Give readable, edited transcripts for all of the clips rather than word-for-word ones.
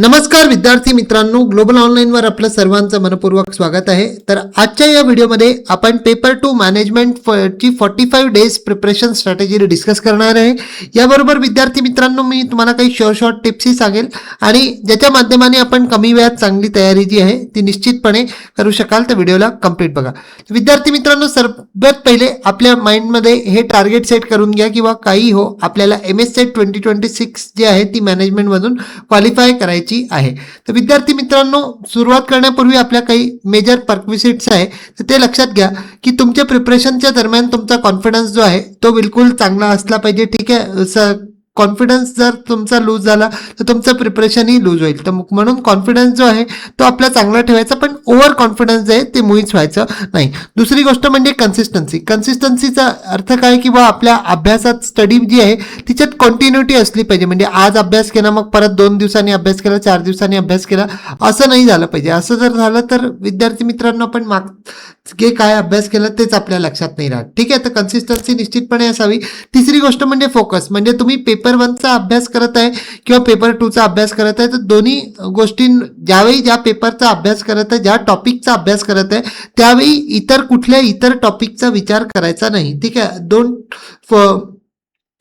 नमस्कार विद्यार्थी मित्रांनो, ग्लोबल ऑनलाईनवर आपलं सर्वांचं मनपूर्वक स्वागत आहे. तर आजच्या या व्हिडिओमध्ये आपण पेपर 2 मॅनेजमेंट ची 45 डेज प्रिपरेशन स्ट्रॅटेजी डिस्कस करणार आहे. याबरोबर विद्यार्थी मित्रांनो, मी तुम्हाला काही शॉर्ट टिप्सही सांगेल आणि ज्याच्या माध्यमाने आपण कमी वेळात चांगली तयारी जी आहे ती निश्चितपणे करू शकाल. तर व्हिडिओला कंप्लीट बघा. विद्यार्थी मित्रांनो, सर्वात पहिले आपल्या माइंडमध्ये हे टार्गेट सेट करून घ्या किंवा काही हो, आपल्याला MS सेट 2026 जी आहे ती मॅनेजमेंटमधून क्वालिफाय करायची आहे. तर विद्यार्थी मित्रांनो, सुरुवात करण्यापूर्वी आपल्या काही मेजर पर्क्विसिट्स आहे, तर ते लक्षात घ्या की तुमच्या प्रिपरेशनच्या दरम्यान तुमचा कॉन्फिडन्स जो आहे तो बिलकुल चांगला असला पाहिजे. ठीक आहे, कॉन्फिडन्स जर तुमचा लूज झाला तर तुमचं प्रिपरेशनही लूज होईल. तर म्हणून कॉन्फिडन्स जो आहे तो आपला चांगला ठेवायचा, पण ओव्हर कॉन्फिडन्स जे आहे ते मुळीच व्हायचं नाही. दुसरी गोष्ट म्हणजे कन्सिस्टन्सीचा अर्थ काय की बा आपल्या अभ्यासात स्टडी जी आहे तिच्यात कंटिन्युटी असली पाहिजे. म्हणजे आज अभ्यास केला मग परत 2 दिवसांनी अभ्यास केला, 4 दिवसांनी अभ्यास केला, असं नाही झालं पाहिजे. असं जर झालं तर विद्यार्थी मित्रांनो आपण मागे काय अभ्यास केला तेच आपल्या लक्षात नाही राहत. ठीक आहे, तर कन्सिस्टन्सी निश्चितपणे असावी. तिसरी गोष्ट म्हणजे फोकस. म्हणजे तुम्ही पेपर 1चा अभ्यास करत आहे किंवा पेपर 2चा अभ्यास करत आहे, तर दोन्ही गोष्टी ज्यावेळी ज्या पेपरचा अभ्यास करत आहे, ज्या टॉपिकचा अभ्यास करत आहे, त्यावेळी इतर टॉपिकचा विचार करायचा नाही. ठीक आहे, डोंट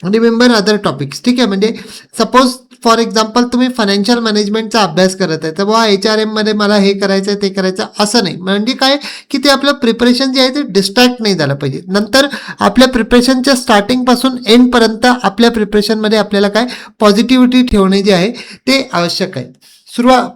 रिमेंबर अदर टॉपिक्स. ठीक आहे, म्हणजे सपोज फॉर एक्झाम्पल तुम्ही फायनान्शियल मॅनेजमेंटचा अभ्यास करत आहे, तर बुवा HRM मध्ये मला हे करायचं आहे ते करायचं असं नाही. म्हणजे काय की ते आपलं प्रिपरेशन जे आहे ते डिस्ट्रॅक्ट नाही झालं पाहिजे. नंतर आपल्या प्रिपरेशनच्या स्टार्टिंगपासून एंडपर्यंत आपल्या प्रिपरेशनमध्ये आपल्याला काय पॉझिटिव्हिटी ठेवणे जे आहे ते आवश्यक आहे.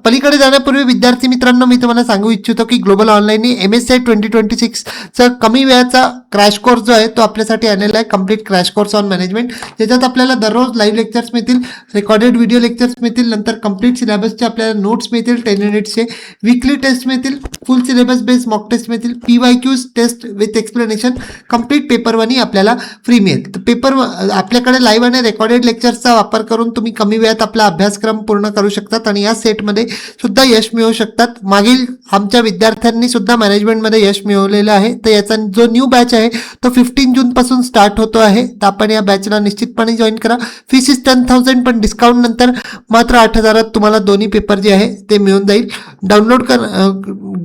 पलीकडे जाण्यापूर्वी विद्यार्थी मित्रांनो, मी तुम्हाला सांगू इच्छितो की ग्लोबल ऑनलाईनने MS सेट 2026चा कमी वेळाचा क्रॅश कोर्स जो आहे तो आपल्यासाठी आणलेला आहे. Complete crash course on management, ज्याच्यात आपल्याला दररोज लाईव्ह लेक्चर्स मिळतील, रेकॉर्डेड व्हिडिओ लेक्चर्स मिळतील, नंतर कम्प्लीट सिलेबसचे आपल्याला नोट्स मिळतील, 10 युनिट्सचे वीकली टेस्ट मिळतील, full syllabus based mock test मिळतील, PYQs test with explanation, complete paper 1 ही आपल्याला फ्री मिळेल. तर पेपर आपल्याकडे लाईव्ह आणि रेकॉर्डेड लेक्चर्सचा वापर करून तुम्ही कमी वेळात आपला अभ्यासक्रम पूर्ण करू शकतात आणि या सेटमध्ये सुद्धा यश मिळवू शकतात. मागील आमच्या विद्यार्थ्यांनी सुद्धा मॅनेजमेंटमध्ये यश मिळवलेलं आहे. तर याचा जो न्यू बॅच आहे तो 15 जून पासून स्टार्ट होतो आहे. तर आपण या बॅचला निश्चितपणे जॉईन करा. फीस इज 10,000, पण डिस्काउंट नंतर मात्र 8,000 तुम्हाला दोन्ही पेपर जे आहे ते मिळून जाईल. डाउनलोड कर,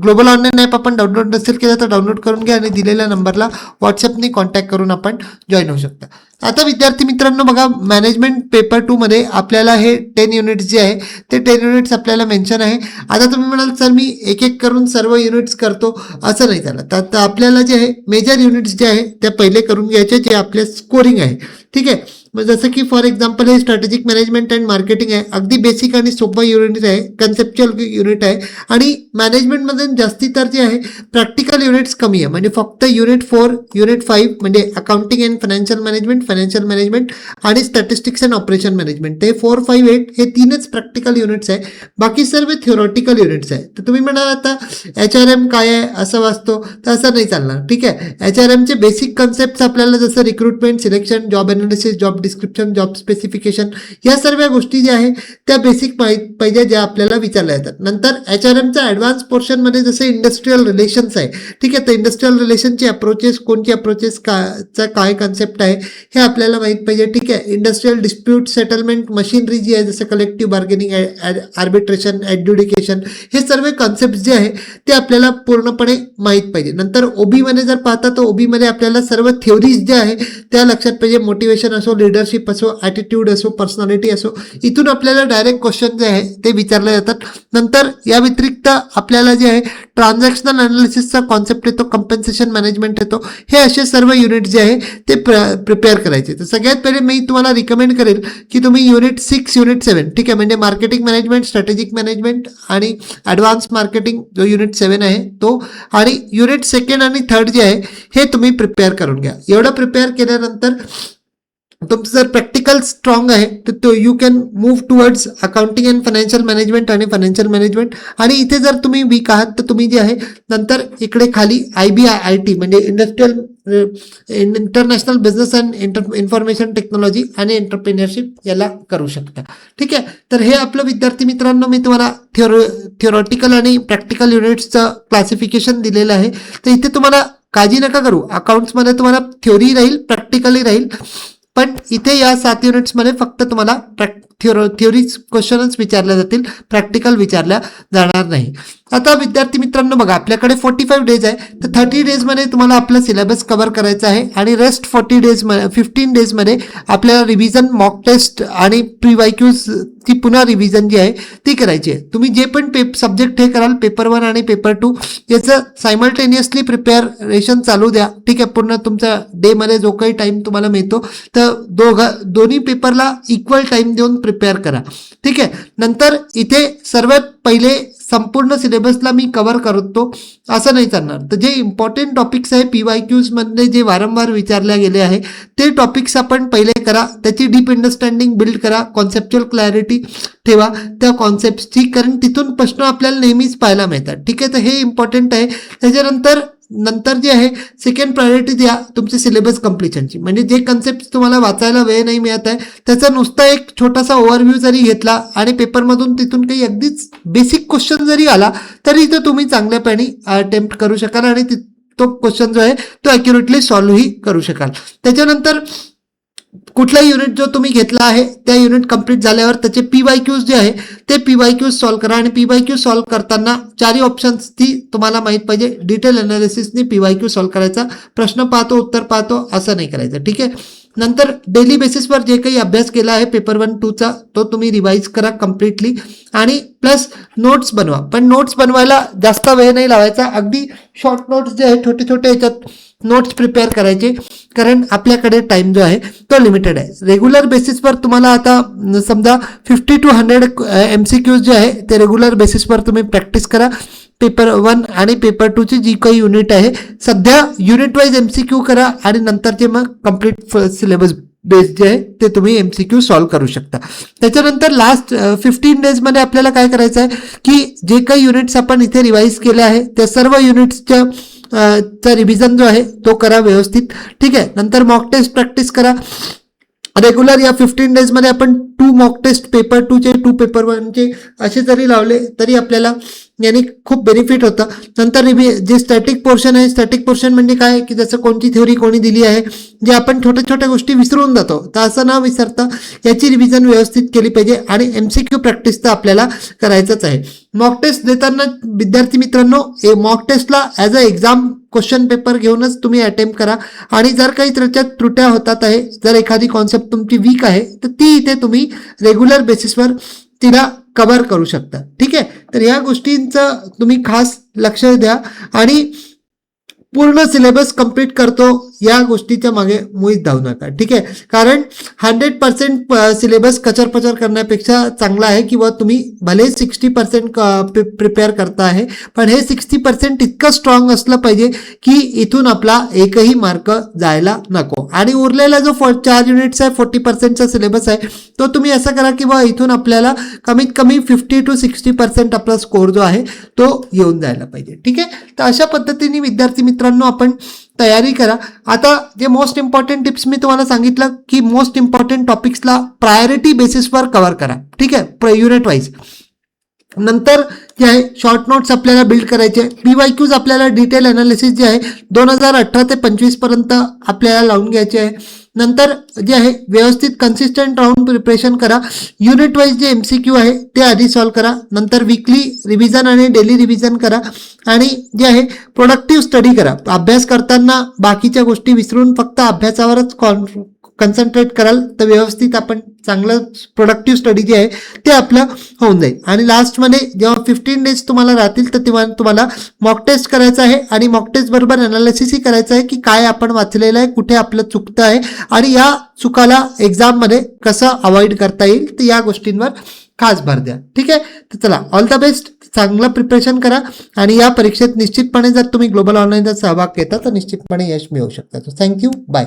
ग्लोबल ऑनलाईन ॲप आपण डाउनलोड नसेल केलं तर डाउनलोड करून घ्या आणि दिलेल्या नंबरला व्हॉट्सअपने कॉन्टॅक्ट करून आपण जॉईन होऊ शकता. आता विद्यार्थी मित्रांनो बघा, मॅनेजमेंट पेपर 2 मध्ये आपल्याला हे 10 युनिट्स जे आहे ते 10 युनिट्स आपल्याला मेन्शन आहे. आता तुम्ही म्हणाल सर मी एक एक करून सर्व युनिट्स करतो, असं नाही झालं. तर आपल्याला जे आहे मेजर युनिट्स जे आहे ते पहिले करून घ्यायचे, जे आपले स्कोरिंग आहे. ठीक आहे, मग जसं की फॉर एक्झाम्पल हे स्ट्रॅटेजिक मॅनेजमेंट अँड मार्केटिंग आहे, अगदी बेसिक आणि सोपं युनिट आहे, कन्सेप्च्युअल युनिट आहे. आणि मॅनेजमेंटमध्ये जास्ती तर जे आहे प्रॅक्टिकल युनिट्स कमी आहे. म्हणजे फक्त युनिट 4, युनिट 5 म्हणजे अकाउंटिंग अँड फायनान्शियल मॅनेजमेंट आणि स्टॅटिस्टिक्स अँड ऑपरेशन मॅनेजमेंट, ते 4, 5, 8 हे 3च प्रॅक्टिकल युनिट्स आहे. बाकी सर्व थिओरॉटिकल युनिट्स आहे. तर तुम्ही म्हणाल आता HRM काय आहे असं वाचतो, तर असं नाही चालणार. ठीक आहे, HRMचे बेसिक कन्सेप्ट आपल्याला जसं recruitment, selection, job analysis, job description, job specification, या सर्व गोष्टी ज्या आहे त्या बेसिक पाहिजे, ज्या आपल्याला विचारल्या जातात. नंतर HRMचा ॲडव्हान्स पोर्शनमध्ये जसे इंडस्ट्रियल रिलेशन्स आहे. ठीक आहे, तर इंडस्ट्रियल रिलेशनची अप्रोचेस, कोणती अप्रोचेस काय कन्सेप्ट आहे हे आपल्याला माहीत पाहिजे. ठीक आहे, इंडस्ट्रियल डिस्प्यूट सेटलमेंट मशिनरी जी आहे जसं कलेक्टिव्ह बार्गेनिंग, आर्बिट्रेशन, ॲड्ज्युडिकेशन, हे सर्व कन्सेप्ट जे आहे ते आपल्याला पूर्णपणे माहीत पाहिजे. नंतर OBमध्ये जर पाहता तर OBमध्ये आपल्याला सर्व थेओरीज ज्या आहे त्या लक्षात पाहिजे. मोटिवेशन असो, लिडरशिप असो, ॲटिट्यूड असो, पर्सनॅलिटी असो, इथून आपल्याला डायरेक्ट क्वेश्चन जे आहे ते विचारले जातात. नंतर या व्यतिरिक्त आपल्याला जे आहे ट्रान्झॅक्शनल अनालिसिसचा कॉन्सेप्ट येतो, कम्पेन्सेशन मॅनेजमेंट येतो. हे असे सर्व युनिट जे आहे ते प्रिपेअर करायचे. तर सगळ्यात पहिले मी तुम्हाला रिकमेंड करेल की तुम्ही युनिट 6, युनिट 7, ठीक आहे, म्हणजे मार्केटिंग मॅनेजमेंट, स्ट्रॅटेजिक मॅनेजमेंट आणि ॲडव्हान्स मार्केटिंग जो युनिट 7 आहे तो, आणि युनिट 2 आणि 3 जे आहे हे तुम्ही प्रिपेअर करून घ्या. एवढं प्रिपेअर केल्यानंतर तुमचं जर प्रॅक्टिकल स्ट्रॉंग आहे तर you can move towards accounting and financial management आणि फायनान्शियल मॅनेजमेंट. आणि इथे जर तुम्ही वीक आहात तर तुम्ही जे आहे नंतर इकडे खाली IBIT म्हणजे international business and information technology आणि एंटरप्रेन्योरशिप याला करू शकता. ठीक आहे, तर हे आपलं विद्यार्थी मित्रांनो मी तुम्हाला थिओरॉटिकल आणि प्रॅक्टिकल युनिट्सचं क्लासिफिकेशन दिलेलं आहे. तर इथे तुम्हाला काळजी नका करू, अकाउंट्समध्ये तुम्हाला थिओरी राहील, प्रॅक्टिकली राहील. पण इथे या 7 युनिट्समध्ये फक्त तुम्हाला थिअरी क्वेश्चनच विचारले जातील, प्रॅक्टिकल विचारल्या जाणार नाही. आता विद्यार्थी मित्रांनो बघा, आपल्याकडे 45 डेज आहे, तर 30 डेजमध्ये तुम्हाला आपला सिलेबस कव्हर करायचा आहे आणि रेस्ट 15 डेजमध्ये आपल्याला रिव्हिजन, मॉक टेस्ट आणि प्री-वायक्यूज ची पुन्हा रिव्हिजन जी आहे ती करायची आहे. तुम्ही जे पण सब्जेक्ट हे कराल, पेपर 1 आणि पेपर 2 याचं सायमल्टेनियसली प्रिपेअरेशन चालू द्या. ठीक आहे, पूर्ण तुमच्या डेमध्ये जो काही टाइम तुम्हाला मिळतो तर दोन्ही पेपरला इक्वल टाइम देऊन प्रिपेअर करा. ठीक आहे, नंतर इथे सर्वात पहिले संपूर्ण सिलेबसला मी कव्हर करतो असं नाही चालणार. तर जे इम्पॉर्टंट टॉपिक्स आहे PYQs मध्ये जे वारंवार विचारले गेले आहे ते टॉपिक्स आपण पहिले करा, त्याची डीप अंडरस्टँडिंग बिल्ड करा, कॉन्सेप्च्युअल क्लॅरिटी ठेवा त्या कॉन्सेप्टची, कारण तिथून प्रश्न आपल्याला नेहमीच पाहायला मिळतात. ठीक आहे, तर हे इम्पॉर्टंट आहे. त्याच्यानंतर जे आहे सेकंड प्रायोरिटी द्या तुमचे सिलेबस कम्प्लिशनची. म्हणजे जे कन्सेप्ट तुम्हाला वाचायला वेळ नाही मिळत आहे त्याचा नुसता एक छोटासा ओव्हरव्ह्यू जरी घेतला आणि पेपरमधून तिथून काही अगदीच बेसिक क्वेश्चन जरी आला तरी तो तुम्ही चांगल्यापणे अटेम्प्ट करू शकाल आणि तो क्वेश्चन जो आहे तो ॲक्युरेटली सॉल्व्हही करू शकाल. त्याच्यानंतर कुठलाही युनिट जो तुम्ही घेतला आहे त्या युनिट कंप्लीट झाल्यावर त्याचे PYQs जे आहे ते PYQs सॉल्व्ह करा आणि PYQ सॉल्व्ह करताना 4 ऑप्शन्स ती तुम्हाला माहित पाहिजे. डिटेल अनालिसिसने PYQ सॉल्व्ह करायचा, प्रश्न पाहतो उत्तर पाहतो असं नाही करायचं. ठीक आहे, नंतर डेली बेसिसवर जे काही अभ्यास केला आहे पेपर 1-2चा तो तुम्ही रिवाईज करा कम्प्लिटली आणि प्लस नोट्स बनवा. पण नोट्स बनवायला जास्त वेळ नाही लावायचा, अगदी शॉर्ट नोट्स जे आहे छोटे छोटे याच्यात नोट्स प्रिपेअर करायचे, कारण आपल्याकडे टाइम जो आहे तो लिमिटेड आहे. रेग्युलर बेसिसवर तुम्हाला आता समजा 50 to 100 MCQs जे आहे ते रेग्युलर बेसिसवर तुम्ही प्रॅक्टिस करा. पेपर 1 आणि पेपर 2ची जी काही युनिट आहे सध्या युनिट वाईज MCQ करा आणि नंतरचे मग कम्प्लीट सिलेबस बेस जे आहे ते तुम्ही MCQ सॉल्व्ह करू शकता. त्याच्यानंतर लास्ट 15 डेजमध्ये आपल्याला काय करायचं आहे की जे काही युनिट्स आपण इथे रिवाईज केले आहे त्या सर्व युनिट्सच्या चा रिव्हिजन जो आहे तो करा व्यवस्थित. ठीक आहे, नंतर मॉक टेस्ट प्रॅक्टिस करा रेग्युलर. या 15 डेजमध्ये आपण 2 मॉक टेस्ट पेपर 2चे 2 पेपर 1चे असे जरी लावले तरी आपल्याला याने खूप बेनिफिट होतं. नंतर जे स्टॅटिक पोर्शन आहे, स्टॅटिक पोर्शन म्हणजे काय की जसं कोणती थ्योरी कोणी दिली आहे जे आपण छोट्या छोट्या गोष्टी विसरून जातो, तर असं न विसरता याची रिव्हिजन व्यवस्थित केली पाहिजे आणि MCQ प्रॅक्टिस तर आपल्याला करायचंच आहे. मॉक टेस्ट देताना विद्यार्थी मित्रांनो मॉक टेस्टला as a exam question paper घेऊनच तुम्ही अटेम्प्ट करा आणि जर काही त्याच्यात त्रुट्या होतात आहे, जर एखादी कॉन्सेप्ट तुमची वीक आहे तर ती इथे तुम्ही रेग्युलर बेसिसवर तिला कव्हर करू शकता. ठीक आहे, तर या गोष्टींचं तुम्ही खास लक्ष द्या आणि पूर्ण सिलेबस कंप्लीट करतो या गोष्टीच्या मागे मुळीच धावू नका. ठीक आहे, कारण 100% सिलेबस कचरपचर करण्यापेक्षा चांगला आहे किंवा तुम्ही भले 60% प्रिपेअर करता आहे पण हे 60% इतकं स्ट्रॉंग असलं पाहिजे की इथून आपला एकही मार्क जायला नको आणि उरलेला जो 4 युनिट्स आहे 40%चा सिलेबस आहे तो तुम्ही असं करा की बा इथून आपल्याला कमीत कमी 50 to 60% आपला स्कोर जो आहे तो येऊन जायला पाहिजे. ठीक आहे, तर अशा पद्धतीने विद्यार्थी मित्रांनो आपण तयारी करा. आता जे मोस्ट इम्पॉर्टंट टिप्स मी तुम्हाला सांगितलं की मोस्ट इम्पॉर्टंट टॉपिक्सला प्रायोरिटी बेसिसवर कव्हर करा. ठीक आहे, युनिट वाईज. नंतर जे आहे शॉर्ट नोट्स आपल्याला बिल्ड करायचे. PYQs आपल्याला डिटेल अनालिसिस जे आहे 2018 ते 25 पर्यंत आपल्याला लावून घ्यायचे आहे. नंतर जे आहे व्यवस्थित कन्सिस्टंट राहून प्रिपरेशन करा. युनिट वाईज जे MCQ आहे ते आधी सॉल्व्ह करा. नंतर वीकली रिव्हिजन आणि डेली रिव्हिजन करा आणि जे आहे प्रोडक्टिव्ह स्टडी करा. अभ्यास करताना बाकीच्या गोष्टी विसरून फक्त अभ्यासावरच कन्सन्ट्रेट कराल तर व्यवस्थित आपण चांगलं प्रोडक्टिव्ह स्टडी जे आहे ते आपलं होऊन जाईल. आणि लास्टमध्ये जेव्हा 15 डेज तुम्हाला राहतील तर तेव्हा तुम्हाला मॉक टेस्ट करायचं आहे आणि मॉक टेस्ट बरोबर अनालिसिसही करायचं आहे की काय आपण वाचलेलं आहे, कुठे आपलं चुकतं आहे आणि या चुकाला एक्झाममध्ये कसं अवॉइड करता येईल तर या गोष्टींवर खास भर द्या. ठीक आहे, तर चला ऑल द बेस्ट. चांगलं प्रिपरेशन करा आणि या परीक्षेत निश्चितपणे जर तुम्ही ग्लोबल ऑनलाईनचा सहभाग घेता तर निश्चितपणे यश मिळवू शकता. Thank you, bye.